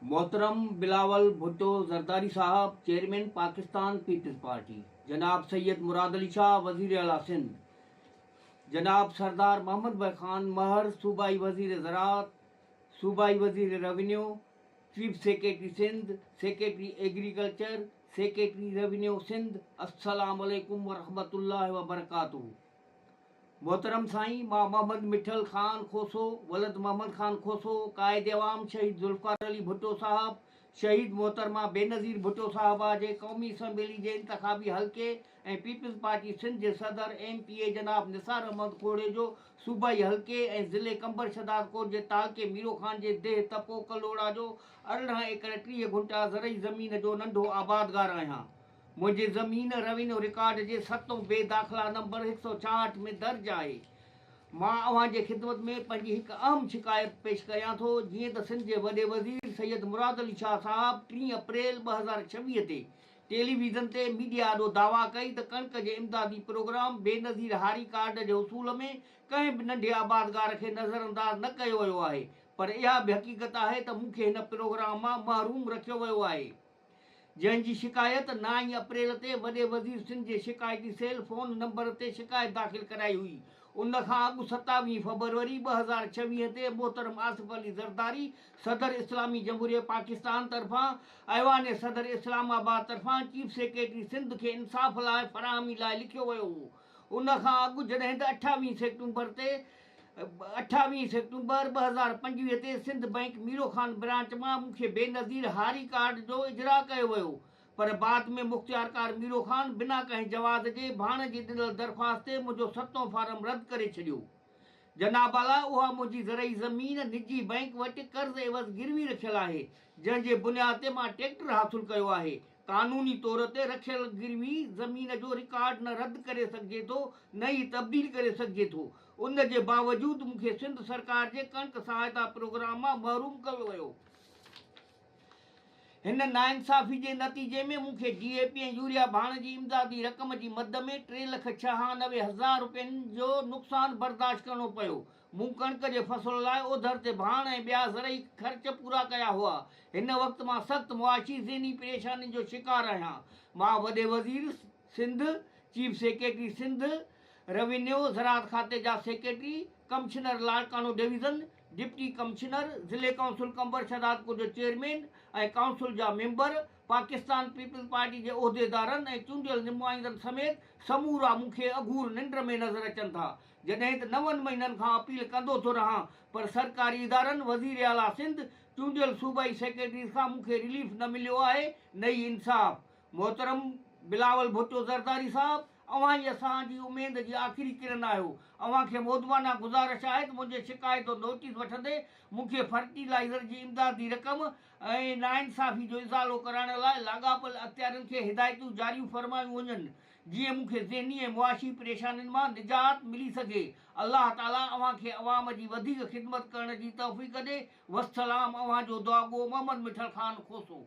मोहतरम बिलावल भुट्टो जरदारी साहब, chairman Pakistan peoples party, जनाब सैयद मुराद अली शाह, वजीर आला सिंध, जनाब सरदार मोहम्मद भाई खान महर, सूबाई वजीर ज़राअत, सूबाई वजीर revenue, chief secretary Sindh, secretary agriculture, secretary revenue Sindh, अस्सलाम वालेकुम वरहमतुल्लाहि व बरकातुहू। मोहतरम साईं, मां मोहम्मद मिठल खान खोसो, वलद मोहम्मद खान खोसो, कायद अवाम शहीद जुल्फ़िकार अली भुट्टो साहब, शहीद मोहतरमा बेनज़ीर भुट्टो साहबा जे क़ौमी असम्बली जे इंतख़ाबी हल्के ऐं पीपल्स पार्टी सिंध जे सदर MPA जनाब निसार अहमद खोड़े जो सूबाई हल्के ऐं ज़िले कंबर शदादकोट जे तालके मीरो खान जे देह तपो कलोड़ा जो 18 एकड़ 30 गुंठा ज़रई ज़मीन जो नंढो आबादगार आहियां। मुझे ज़मीन रेवेन्यू रिकॉर्ड जे 7 बेदाख़िला नंबर 166 में दर्ज आहे। मां अवां जे ख़िदमत में पंहिंजी हिकु अहम शिकायत पेश कयां थो। जीअं त सिंध जे वॾे वज़ीर सैयद मुराद अली शाह साहब 3 अप्रैल 2026 ते टेलीविज़न ते मीडिया ॾो दावा कई त कणिक जे इमदादी प्रोग्राम बेनज़ीर हारी कार्ड जे उसूल में कंहिं बि नंढे आबादगार खे नज़रअंदाज़ न कयो वियो आहे, पर इहा बि हक़ीक़त आहे त मूंखे हिन प्रोग्राम मां महरूम रखियो वियो आहे, जंहिंजी शिकायत 9 अप्रैल ते वॾे वज़ीर सिंध जे शिकायती सेल फ़ोन नंबर ते शिकायत दाख़िल कराई हुई। उन खां अॻु 27 फरवरी 2026 ते मोहतरम आसिफ अली ज़रदारी सदर इस्लामी जमहूरियत पाकिस्तान तरफ़ां ऐवान सदर इस्लामाबाद तरफ़ां चीफ सेक्रेटरी सिंध खे इंसाफ़ लाइ फ़राहमी लाइ लिखियो वियो हो। उन खां अॻु जॾहिं त 28 सेप्टेम्बर 2025 ते सिंध बैंक मीरो खान ब्रांच मां मूंखे बेनज़ीर हारी कार्ड जो इजरा कयो वियो, पर बाद में मुख़्तियारकार मीरो खान बिना कंहिं जवाज़ जे भाण जी ॾिनल दरख़्वास्त ते मुंहिंजो 7 फारम रद्द करे छॾियो। जनाब आला, उहा मुंहिंजी ज़रई ज़मीन निजी बैंक वटि कर्ज़ एवज़ गिरवी रखियल आहे, जंहिं जे बुनियाद ते मां ट्रैक्टर हासिलु कयो आहे। क़ानूनी तौर ते रखियल गिरवी ज़मीन जो रिकॉर्ड न रद्द करे सघिजे थो, न ई तब्दील करे सघिजे थो। उन जे बावजूदि मूंखे सिंध सरकार जे कणिक सहायता प्रोग्राम मां महरूम कयो वियो। हिन नाइंसाफ़ी जे नतीजे में मूंखे DAP ऐं यूरिया भाण जी इमदादी रक़म जी मद में 3,96,000 रुपयनि जो नुक़सानु बर्दाश्त करणो पियो। मूं कणिक जे फसल लाइ ओधर ते भाण ऐं ॿिया ज़रई ख़र्च पूरा कया हुआ। हिन वक़्तु मां सख़्तु मुआशी ज़हनी परेशानियुनि जो शिकार आहियां। मां वॾे वज़ीर Sindh, chief secretary Sindh, revenue ज़राअत खाते जा secretary, commissioner Larkano division, deputy commissioner, ज़िले काउंसिल कंबर शदादकोट जो चेयरमैन ऐं काउंसिल जा मेंबर, पाकिस्तान पीपल्स पार्टी जे उहिदेदारनि ऐं चूंडियल नुमाइंदनि समेत समूरा मूंखे अघूर निंड में नज़र अचनि था। जॾहिं त 9 महीननि खां अपील कंदो थो रहां, पर सरकारी इदारनि, वज़ीर आला सिंध, चूंडियल सूबाई सेक्रेटरी खां मूंखे रिलीफ न मिलियो आहे, न ई इंसाफ़। मोहतरम बिलावल भुट्टो ज़रदारी साहब, अवां ई असांजी उमेद जी आख़िरी किरण आहियो। अवां खे मोदवाना गुज़ारिश आहे त मुंहिंजे शिकायत जो नोटिस वठंदे मूंखे फर्टिलाइज़र जी इमदादी रक़म ऐं नाइंसाफ़ी जो इज़ालो कराइण लाइ लाॻापियल अख़्तियारनि खे हिदायतूं जारियूं फ़रमायूं वञनि, जीअं मूंखे ज़हनी ऐं मुआशी परेशानियुनि मां निजात मिली सघे। अल्लाह ताला अवां खे अवाम जी वधीक ख़िदमत करण जी तौफ़ीक़ ॾे। वस्सलाम। अवां जो दुआगो मोहम्मद मिठल खान खोसो।